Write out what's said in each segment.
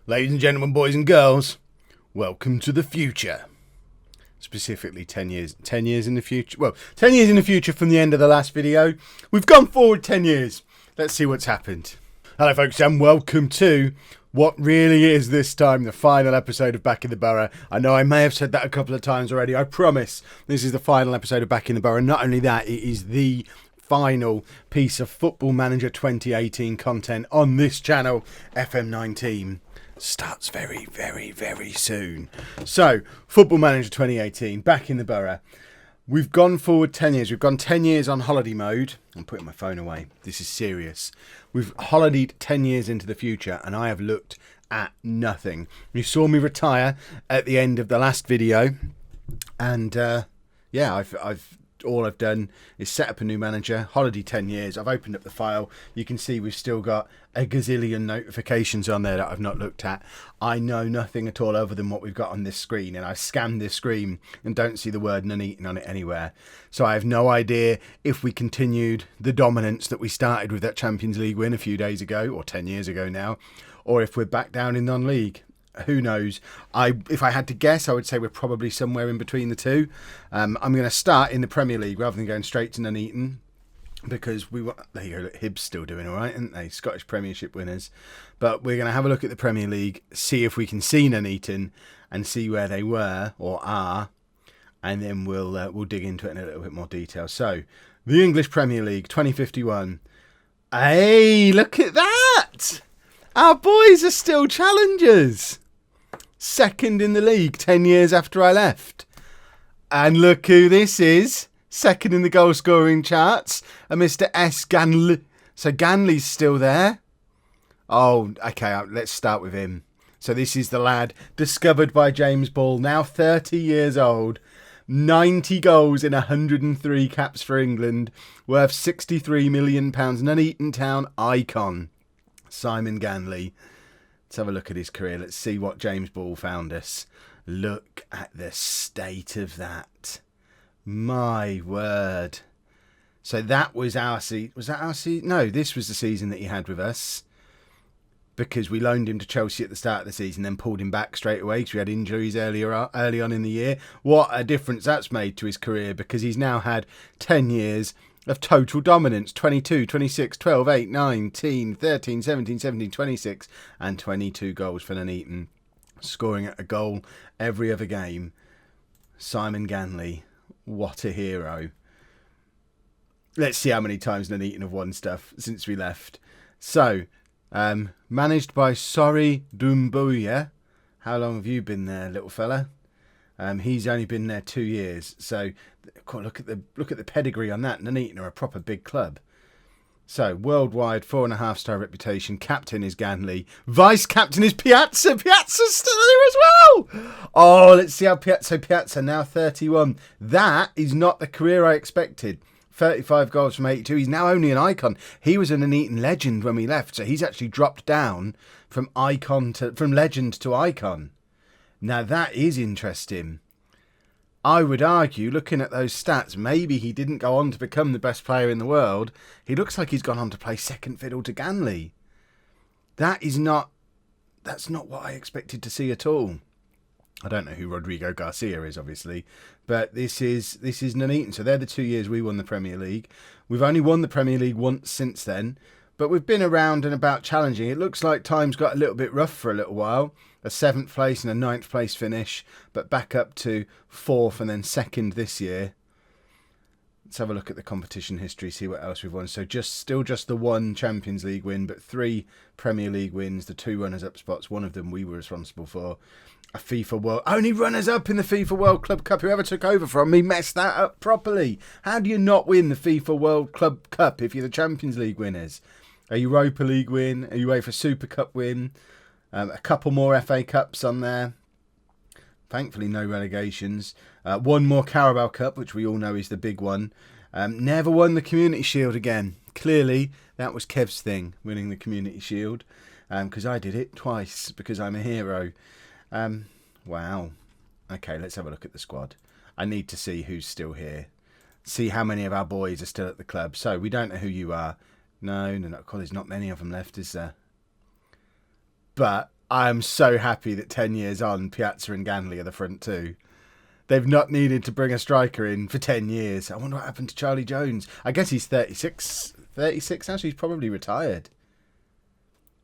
Ladies and gentlemen, boys and girls, welcome to the future. Specifically 10 years in the future. Well, 10 years in the future from the end of the last video. We've gone forward 10 years. Let's see what's happened. Hello folks, and welcome to what really is this time the final episode of Backing the Boro. I know I may have said that a couple of times already. I promise this is the final episode of Backing the Boro. Not only that, it is the final piece of Football Manager 2018 content on this channel, FM18. Starts very, very, very soon. So, Football Manager 2018, Backing the Boro. We've gone forward 10 years. We've gone 10 years on holiday mode. I'm putting my phone away. This is serious. We've holidayed 10 years into the future, and I have looked at nothing. You saw me retire at the end of the last video, and yeah, all I've done is set up a new manager, holiday 10 years. I've opened up the file. You can see we've still got a gazillion notifications on there that I've not looked at. I know nothing at all other than what we've got on this screen, and I scanned this screen and don't see the word Nuneaton on it anywhere. So I have no idea if we continued the dominance that we started with that Champions League win a few days ago, or 10 years ago now, or if we're back down in non-league. Who knows? If I had to guess, I would say we're probably somewhere in between the two. I'm going to start in the Premier League rather than going straight to Nuneaton, because we want. There you go. Look, Hibs still doing all right, aren't they? Scottish Premiership winners. But we're going to have a look at the Premier League, see if we can see Nuneaton and see where they were or are, and then we'll dig into it in a little bit more detail. So, the English Premier League 2051. Hey, look at that! Our boys are still challengers. Second in the league 10 years after I left. And look who this is. Second in the goal scoring charts. A Mr. S. Ganley. So Ganley's still there. Oh, okay. Let's start with him. So this is the lad discovered by James Ball. Now 30 years old. 90 goals in 103 caps for England. Worth £63 million. Nuneaton Town icon. Simon Ganley. Let's have a look at his career. Let's see what James Ball found us. Look at the state of that. My word. So that was our season. Was that our season? No, this was the season that he had with us, because we loaned him to Chelsea at the start of the season, then pulled him back straight away because we had injuries early on in the year. What a difference that's made to his career, because he's now had 10 years of total dominance. 22, 26, 12, 8, 19, 13, 17, 17, 26 and 22 goals for Nuneaton, scoring at a goal every other game. Simon Ganley, what a hero. Let's see how many times Nuneaton have won stuff since we left. So, managed by Sorry Doumbouya. How long have you been there, little fella? He's only been there 2 years. So look at the pedigree on that. Nuneaton are a proper big club. So worldwide 4.5-star reputation. Captain is Ganley. Vice captain is Piazza. Piazza's still there as well. Oh, let's see how Piazza now 31. That is not the career I expected. 35 goals from 82. He's now only an icon. He was a Nuneaton legend when we left, so he's actually dropped down from legend to icon. Now that is interesting. I would argue, looking at those stats, maybe he didn't go on to become the best player in the world. He looks like he's gone on to play second fiddle to Ganley. That's not what I expected to see at all. I don't know who Rodrigo Garcia is, obviously, but this is Nuneaton. So they're the 2 years we won the Premier League. We've only won the Premier League once since then, but we've been around and about challenging. It looks like times got a little bit rough for a little while. A 7th place and a 9th place finish, but back up to 4th and then 2nd this year. Let's have a look at the competition history, see what else we've won. So still just the 1 Champions League win, but 3 Premier League wins, the 2 runners-up spots. One of them we were responsible for. A FIFA World... Only runners-up in the FIFA World Club Cup. Whoever took over from me messed that up properly. How do you not win the FIFA World Club Cup if you're the Champions League winners? A Europa League win, a UEFA Super Cup win... a couple more FA Cups on there. Thankfully, no relegations. One more Carabao Cup, which we all know is the big one. Never won the Community Shield again. Clearly, that was Kev's thing, winning the Community Shield. Because I did it twice, because I'm a hero. Wow. Okay, let's have a look at the squad. I need to see who's still here. See how many of our boys are still at the club. So, we don't know who you are. No, there's not many of them left, is there? But I'm so happy that 10 years on, Piazza and Ganley are the front two. They've not needed to bring a striker in for 10 years. I wonder what happened to Charlie Jones. I guess he's 36 now, so he's probably retired.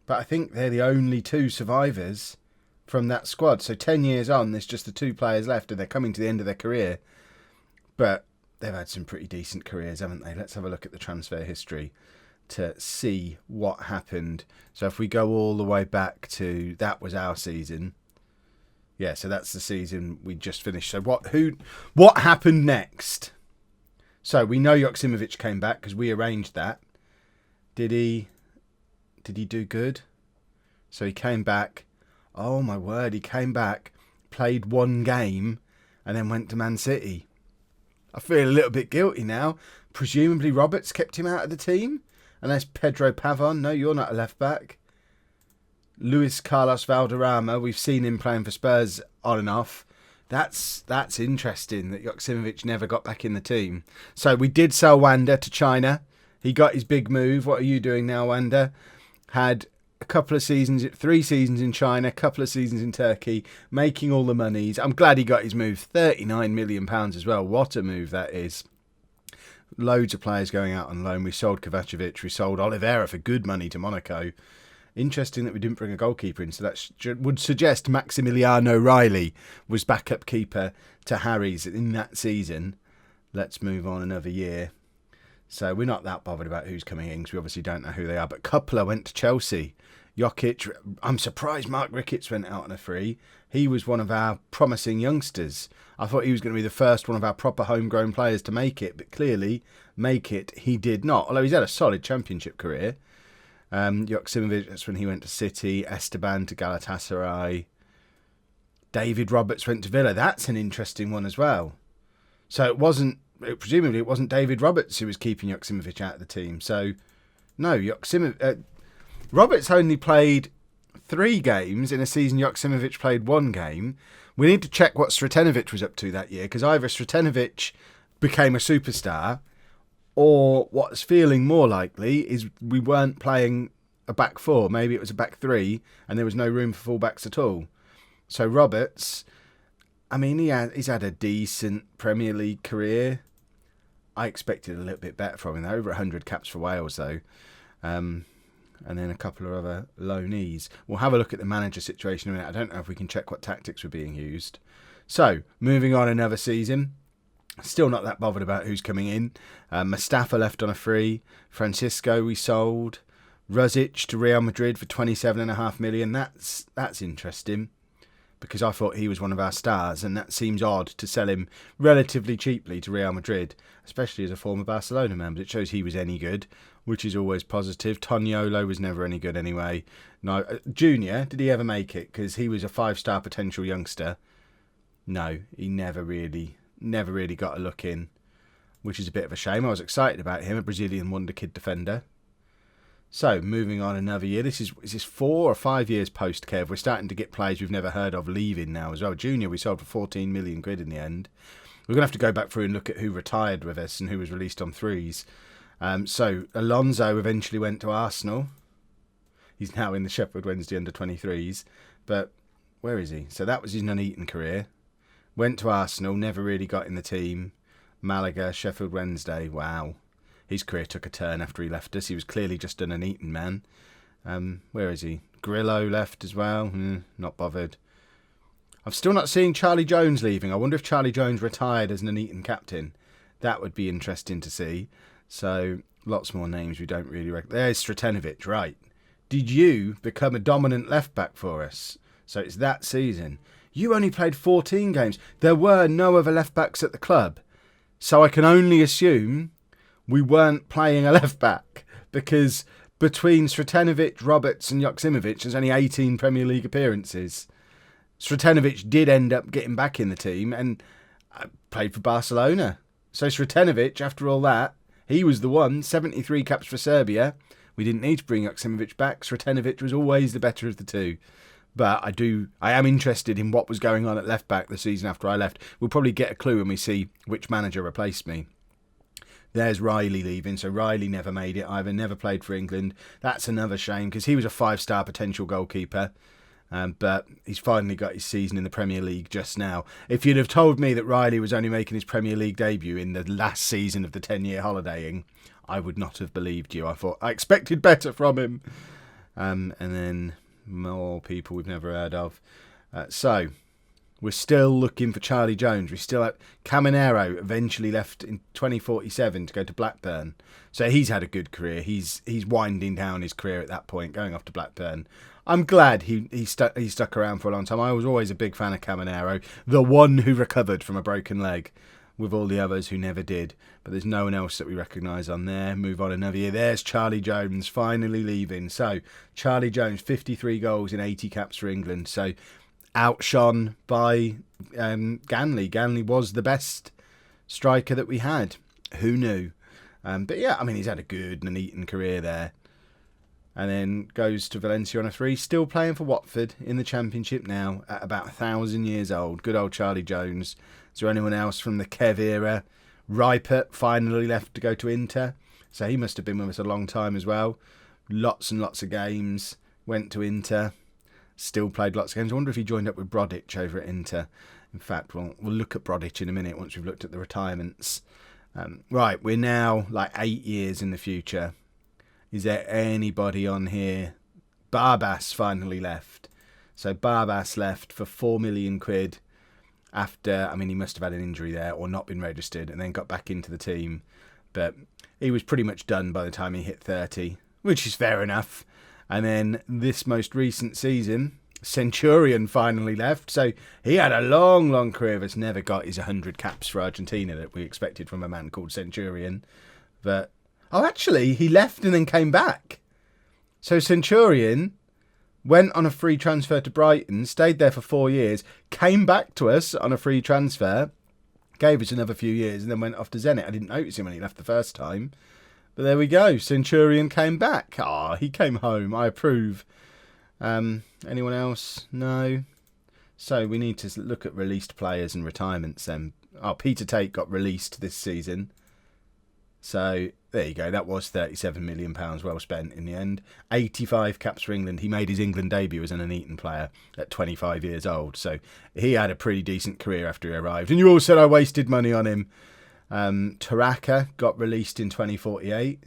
But I think they're the only two survivors from that squad. So 10 years on, there's just the two players left and they're coming to the end of their career. But they've had some pretty decent careers, haven't they? Let's have a look at the transfer history to see what happened. So if we go all the way back to, that was our season. Yeah, so that's the season we just finished. So what happened next? So we know Joksimovic came back because we arranged that. Did he do good? So he came back. Oh my word, he came back, played one game, and then went to Man City. I feel a little bit guilty now. Presumably Roberts kept him out of the team. Unless Pedro Pavon. No, you're not a left back. Luis Carlos Valderrama. We've seen him playing for Spurs on and off. That's interesting that Joksimovic never got back in the team. So we did sell Wanda to China. He got his big move. What are you doing now, Wanda? Had a couple of seasons, 3 seasons in China, a couple of seasons in Turkey, making all the monies. I'm glad he got his move. £39 million as well. What a move that is. Loads of players going out on loan. We sold Kovacevic. We sold Oliveira for good money to Monaco. Interesting that we didn't bring a goalkeeper in. So that would suggest Maximiliano Riley was backup keeper to Harry's in that season. Let's move on another year. So we're not that bothered about who's coming in because we obviously don't know who they are. But Cupler went to Chelsea. Jokic, I'm surprised Mark Ricketts went out on a free. He was one of our promising youngsters. I thought he was going to be the first one of our proper homegrown players to make it, but clearly make it he did not. Although he's had a solid championship career. Joksimovic, that's when he went to City. Esteban to Galatasaray. David Roberts went to Villa. That's an interesting one as well. So presumably it wasn't David Roberts who was keeping Joksimovic out of the team. So no, Roberts only played 3 games in a season. Joksimovic played 1 game. We need to check what Sretenovic was up to that year, because either Sretenovic became a superstar, or what's feeling more likely is we weren't playing a back 4. Maybe it was a back 3, and there was no room for full-backs at all. So Roberts, I mean, he's had a decent Premier League career. I expected a little bit better from him. Over 100 caps for Wales, though. And then a couple of other loanees. We'll have a look at the manager situation in a minute. I don't know if we can check what tactics were being used. So, moving on another season. Still not that bothered about who's coming in. Mustafa left on a free. Francisco we sold. Ruzic to Real Madrid for $27.5 million. That's interesting, because I thought he was one of our stars, and that seems odd to sell him relatively cheaply to Real Madrid, especially as a former Barcelona man, but it shows he was any good, which is always positive. Toniolo was never any good anyway. No, Junior, did he ever make it? Because he was a 5-star potential youngster. No, he never really got a look in, which is a bit of a shame. I was excited about him, a Brazilian wonder kid defender. So, moving on another year. Is this 4 or 5 years post-Kev? We're starting to get players we've never heard of leaving now as well. Junior, we sold for 14 million quid in the end. We're going to have to go back through and look at who retired with us and who was released on 3s. So, Alonso eventually went to Arsenal. He's now in the Sheffield Wednesday under-23s. But, where is he? So, that was his Nuneaton career. Went to Arsenal, never really got in the team. Malaga, Sheffield Wednesday, wow. His career took a turn after he left us. He was clearly just a Nuneaton man. Where is he? Grillo left as well. Not bothered. I'm still not seeing Charlie Jones leaving. I wonder if Charlie Jones retired as Nuneaton captain. That would be interesting to see. So, lots more names we don't really recognize. There's Sretenovic, right. Did you become a dominant left-back for us? So, it's that season. You only played 14 games. There were no other left-backs at the club. So, I can only assume we weren't playing a left-back, because between Sretenovic, Roberts and Joksimovic, there's only 18 Premier League appearances. Sretenovic did end up getting back in the team and played for Barcelona. So Sretenovic, after all that, he was the one, 73 caps for Serbia. We didn't need to bring Joksimovic back. Sretenovic was always the better of the two. But I am interested in what was going on at left-back the season after I left. We'll probably get a clue when we see which manager replaced me. There's Riley leaving, so Riley never made it either, never played for England. That's another shame, because he was a 5-star potential goalkeeper. But he's finally got his season in the Premier League just now. If you'd have told me that Riley was only making his Premier League debut in the last season of the 10-year holidaying, I would not have believed you. I expected better from him. And then more people we've never heard of. So we're still looking for Charlie Jones. We still have Caminero eventually left in 2047 to go to Blackburn. So he's had a good career. He's winding down his career at that point, going off to Blackburn. I'm glad he stuck around for a long time. I was always a big fan of Caminero, the one who recovered from a broken leg, with all the others who never did. But there's no one else that we recognise on there. Move on another year. There's Charlie Jones finally leaving. So Charlie Jones, 53 goals in 80 caps for England. So outshone by Ganley. Ganley was the best striker that we had. Who knew? But yeah, I mean, he's had a good Nuneaton career there. And then goes to Valencia on a free. Still playing for Watford in the Championship now at about 1,000 years old. Good old Charlie Jones. Is there anyone else from the Kev era? Ripert finally left to go to Inter. So he must have been with us a long time as well. Lots and lots of games. Went to Inter. Still played lots of games. I wonder if he joined up with Brodic over at Inter. In fact, we'll look at Brodic in a minute once we've looked at the retirements. Right, we're now like 8 years in the future. Is there anybody on here? Barbas finally left. So Barbas left for 4 million quid after, I mean, he must have had an injury there or not been registered and then got back into the team. But he was pretty much done by the time he hit 30, which is fair enough. And then this most recent season, Centurion finally left. So he had a long, long career that's never got his 100 caps for Argentina that we expected from a man called Centurion. But oh, actually, he left and then came back. So Centurion went on a free transfer to Brighton, stayed there for 4 years, came back to us on a free transfer, gave us another few years, and then went off to Zenit. I didn't notice him when he left the first time. But there we go. Centurion came back. He came home. I approve. Anyone else? No. So we need to look at released players and retirements then. Peter Tate got released this season. So there you go. That was £37 million well spent in the end. 85 caps for England. He made his England debut as an Nuneaton player at 25 years old. So he had a pretty decent career after he arrived. And you all said I wasted money on him. Taraka got released in 2048.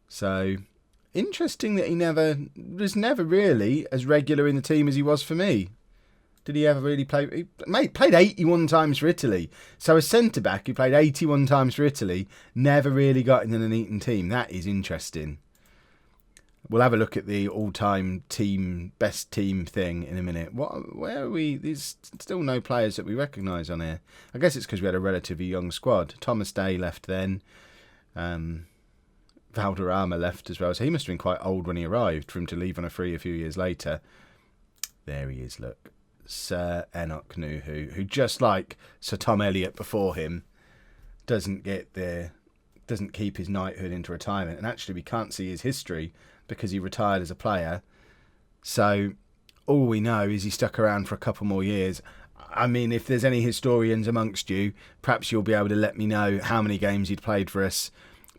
So interesting that he was never really as regular in the team as he was for me. Did he ever really play? He played 81 times for Italy. So a centre-back who played 81 times for Italy never really got in the Nuneaton team. That is interesting. We'll have a look at the all-time team, best team thing in a minute. Where are we? There's still no players that we recognise on here. I guess it's because we had a relatively young squad. Thomas Day left then. Valderrama left as well. So he must have been quite old when he arrived for him to leave on a free a few years later. There he is, look. Sir Enoch Nuhu, who just like Sir Tom Elliott before him, doesn't keep his knighthood into retirement. And actually we can't see his history because he retired as a player. So all we know is he stuck around for a couple more years. I mean, if there's any historians amongst you, perhaps you'll be able to let me know how many games he'd played for us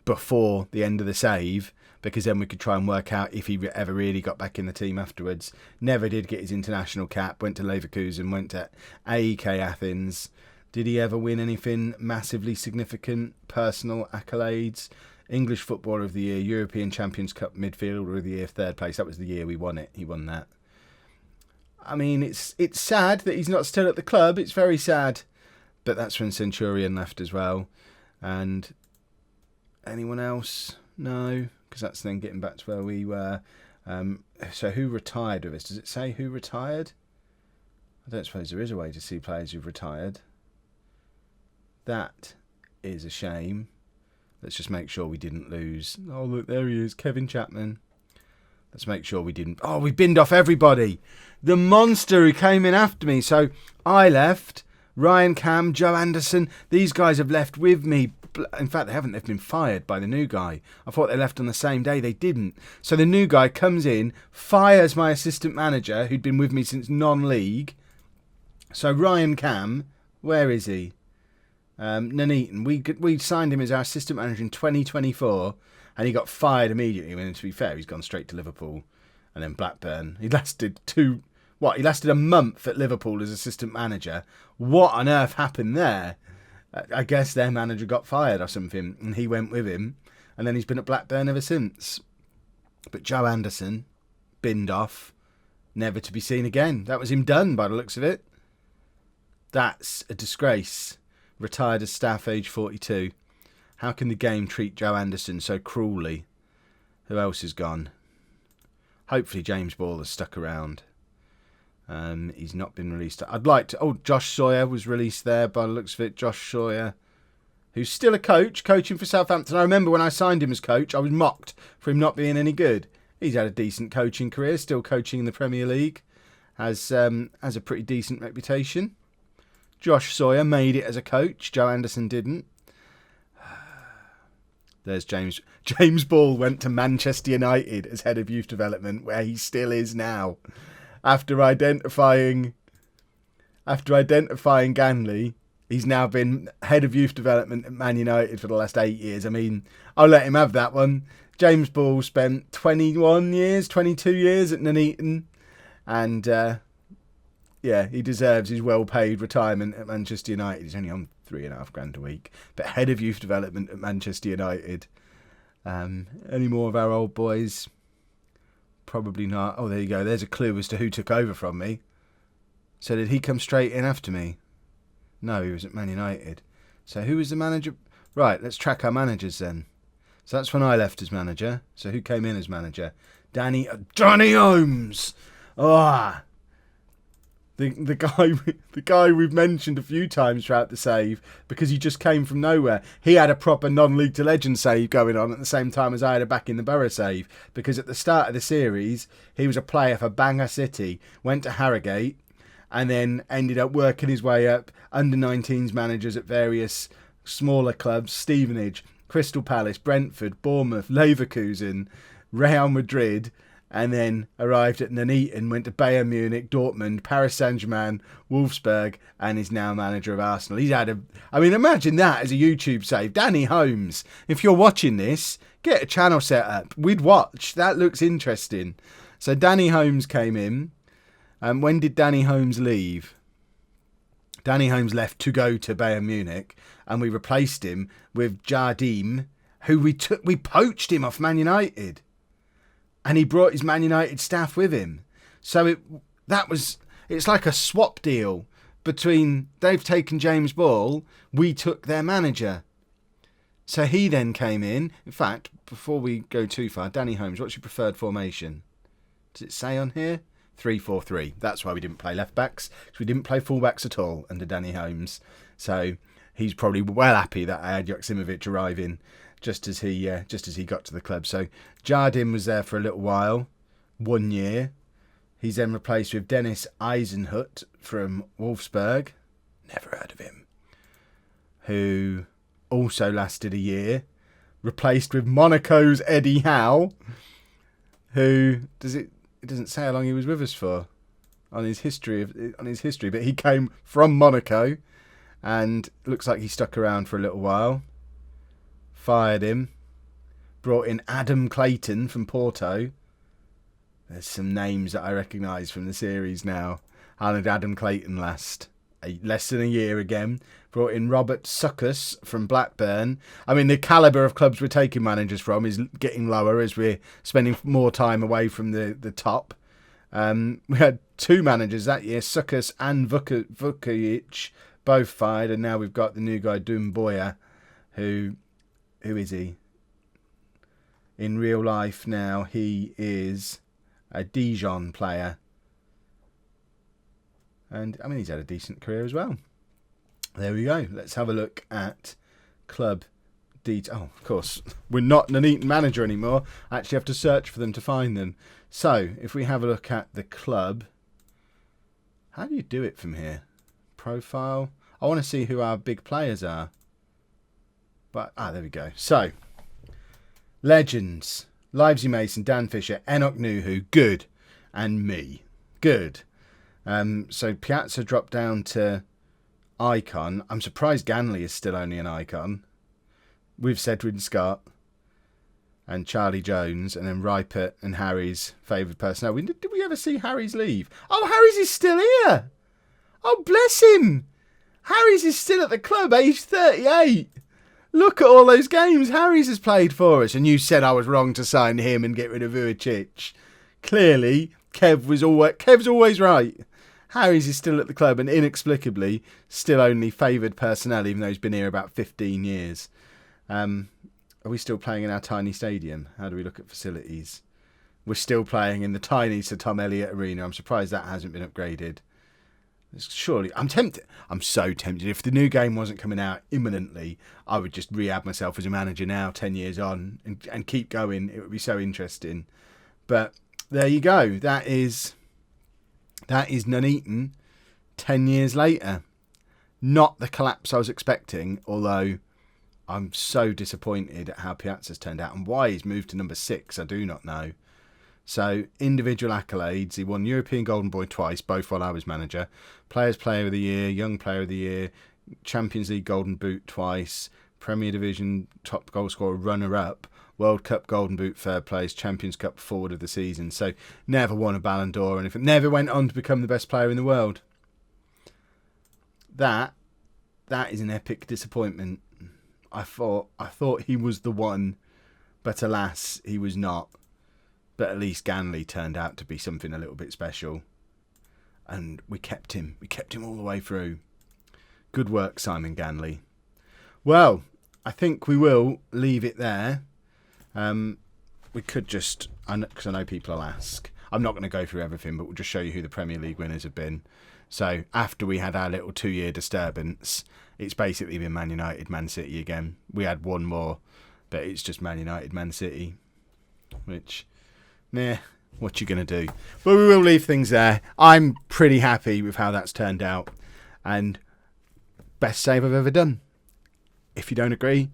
before the end of the save, because then we could try and work out if he ever really got back in the team afterwards. Never did get his international cap, went to Leverkusen, went to AEK Athens. Did he ever win anything massively significant, personal accolades? English Footballer of the Year, European Champions Cup Midfielder of the Year, 3rd place. That was the year we won it. He won that. I mean, it's sad that he's not still at the club. It's very sad. But that's when Centurion left as well. And anyone else? No, because that's then getting back to where we were. So who retired with us? Does it say who retired? I don't suppose there is a way to see players who've retired. That is a shame. Let's just make sure we didn't lose. Oh, look, there he is, Kevin Chapman. Let's make sure we didn't. Oh, we binned off everybody. The monster who came in after me. So I left. Ryan Cam, Joe Anderson. These guys have left with me. In fact, they haven't. They've been fired by the new guy. I thought they left on the same day. They didn't. So the new guy comes in, fires my assistant manager, who'd been with me since non-league. So Ryan Cam, where is he? Nuneaton. We signed him as our assistant manager in 2024, and he got fired immediately. I mean, to be fair, he's gone straight to Liverpool and then Blackburn. He lasted 2 What, he lasted a month at Liverpool as assistant manager. What on earth happened there? I guess their manager got fired or something, and he went with him, and then he's been at Blackburn ever since. But Joe Anderson, binned off, never to be seen again. That was him done by the looks of it. That's a disgrace. Retired as staff, age 42. How can the game treat Joe Anderson so cruelly? Who else is gone? Hopefully James Ball has stuck around. He's not been released. I'd like to... Oh, Josh Sawyer was released there by the looks of it. Josh Sawyer, who's still a coach, coaching for Southampton. I remember when I signed him as coach, I was mocked for him not being any good. He's had a decent coaching career, still coaching in the Premier League. Has a pretty decent reputation. Josh Sawyer made it as a coach. Joe Anderson didn't. There's James. James Ball went to Manchester United as head of youth development, where he still is now. After identifying Ganley, he's now been head of youth development at Man United for the last 8 years. I mean, I'll let him have that one. James Ball spent 22 years at Nuneaton, and yeah, he deserves his well-paid retirement at Manchester United. He's only on $3,500 a week, but head of youth development at Manchester United. Any more of our old boys? Probably not. Oh, there you go. There's a clue as to who took over from me. So did he come straight in after me? No, he was at Man United. So who was the manager? Right, let's track our managers then. So that's when I left as manager. So who came in as manager? Danny Holmes. Ah, the guy we've mentioned a few times throughout the save, because he just came from nowhere. He had a proper non-league to legend save going on at the same time as I had a Backing the Boro save, because at the start of the series he was a player for Bangor City, went to Harrogate, and then ended up working his way up under 19s managers at various smaller clubs: Stevenage, Crystal Palace, Brentford, Bournemouth, Leverkusen, Real Madrid, and then arrived at Nuneaton, went to Bayern Munich, Dortmund, Paris Saint-Germain, Wolfsburg, and is now manager of Arsenal. He's had I mean, imagine that as a YouTube save. Danny Holmes, if you're watching this, get a channel set up. We'd watch. That looks interesting. So Danny Holmes came in. When did Danny Holmes leave? Danny Holmes left to go to Bayern Munich, and we replaced him with Jardim, who we poached him off Man United. And he brought his Man United staff with him. So it's like a swap deal between, they've taken James Ball, we took their manager. So he then came in. In fact, before we go too far, Danny Holmes, what's your preferred formation? Does it say on here? 3-4-3. That's why we didn't play left backs, because we didn't play full backs at all under Danny Holmes. So he's probably well happy that I had Joksimovic arriving just as he got to the club. So Jardim was there for a little while, 1 year. He's then replaced with Dennis Eisenhut from Wolfsburg. Never heard of him. Who also lasted a year. Replaced with Monaco's Eddie Howe. Who it doesn't say how long he was with us for on his history, but he came from Monaco, and looks like he stuck around for a little while. Fired him. Brought in Adam Clayton from Porto. There's some names that I recognise from the series now. How did Adam Clayton last? Less than a year again. Brought in Robert Suckus from Blackburn. I mean, the calibre of clubs we're taking managers from is getting lower as we're spending more time away from the top. We had 2 managers that year, Suckus and Vukovic, both fired, and now we've got the new guy, Dumboya, who is he? In real life now, he is a Dijon player. And, I mean, he's had a decent career as well. There we go. Let's have a look at club details. Oh, of course, we're not Nuneaton manager anymore. I actually have to search for them to find them. So, if we have a look at the club, how do you do it from here? Profile. I want to see who our big players are. But, there we go. So, legends. Livesey Mason, Dan Fisher, Enoch Nuhu, good. And me, good. So Piazza dropped down to icon. I'm surprised Ganley is still only an icon. With Cedwyn Scott. and Charlie Jones, and then Ripert and Harry's favoured personnel. Did we ever see Harry's leave? Oh, Harry's is still here. Oh, bless him. Harry's is still at the club, aged 38. Look at all those games Harry's has played for us. And you said I was wrong to sign him and get rid of Vujicic. Clearly, Kev's always right. Harry's is still at the club and inexplicably still only favoured personnel, even though he's been here about 15 years. Are we still playing in our tiny stadium? How do we look at facilities? We're still playing in the tiny Sir Tom Elliott Arena. I'm surprised that hasn't been upgraded. Surely, I'm tempted. I'm so tempted. If the new game wasn't coming out imminently, I would just rehab myself as a manager now, 10 years on, and keep going. It would be so interesting. But there you go. That is Nuneaton 10 years later. Not the collapse I was expecting, although I'm so disappointed at how Piazza's turned out, and why he's moved to number 6, I do not know. So, individual accolades. He won European Golden Boy twice, both while I was manager. Players Player of the Year, Young Player of the Year, Champions League Golden Boot twice, Premier Division top goal scorer runner-up, World Cup Golden Boot third place, Champions Cup forward of the season. So, never won a Ballon d'Or or anything. Never went on to become the best player in the world. That is an epic disappointment. I thought he was the one, but alas, he was not. But at least Ganley turned out to be something a little bit special. And we kept him. We kept him all the way through. Good work, Simon Ganley. Well, I think we will leave it there. We could just, because I know people will ask. I'm not going to go through everything, but we'll just show you who the Premier League winners have been. So, after we had our little 2-year disturbance, it's basically been Man United, Man City again. We had one more, but it's just Man United, Man City. Which, what you going to do? But we will leave things there. I'm pretty happy with how that's turned out. And best save I've ever done. If you don't agree,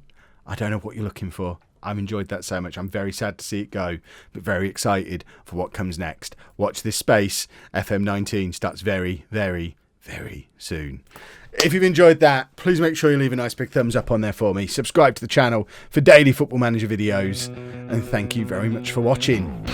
I don't know what you're looking for. I've enjoyed that so much. I'm very sad to see it go, but very excited for what comes next. Watch this space. FM19 starts very, very, very soon. If you've enjoyed that, please make sure you leave a nice big thumbs up on there for me. Subscribe to the channel for daily Football Manager videos. And thank you very much for watching.